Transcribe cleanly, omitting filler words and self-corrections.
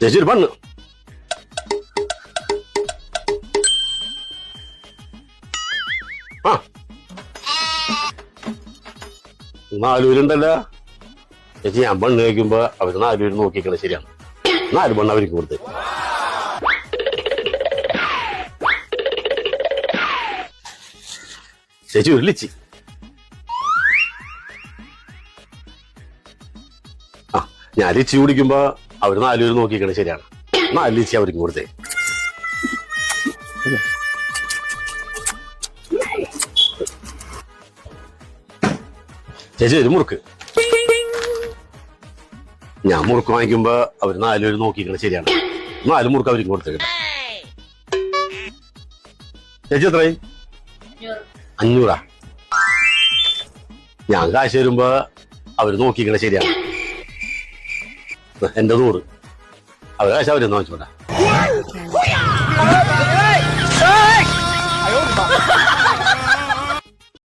ചേച്ചി ഒരു പണ്ണ്. ആ 4 പേരുണ്ടല്ലോ ചേച്ചി. ഞാൻ പെണ്ണ് കഴിക്കുമ്പോ അവര് 4 പേര് നോക്കിക്കണേ ശരിയാണ്. 4 പെണ്ണ് അവർക്ക് കൊടുത്ത്. ചേച്ചി ഒരു ലിച്ചി. ആ ഞാൻ ലിച്ചി കുടിക്കുമ്പോ അവര് 4 പേര് നോക്കിക്കണേ ശരിയാണ്. 4 ലിച്ചി അവർക്ക് കൊടുത്തേ. ചേച്ചി ഒരു മുറുക്ക്. ഞാൻ മുറുക്ക് വാങ്ങിക്കുമ്പോ അവര് 4 പേര് നോക്കിക്കണേ ശരിയാണ്. 4 മുറുക്ക് അവർക്ക് കൊടുത്തേക്കട്ടെ. ചേച്ചി എത്രയായി? 500. ഞാൻ കാശ് തരുമ്പോ അവര് നോക്കിക്കണേ ശരിയാണ്. എന്റെ 100. അവര് കാശ് അവരെന്ന് വാങ്ങിച്ചോട്ടെ.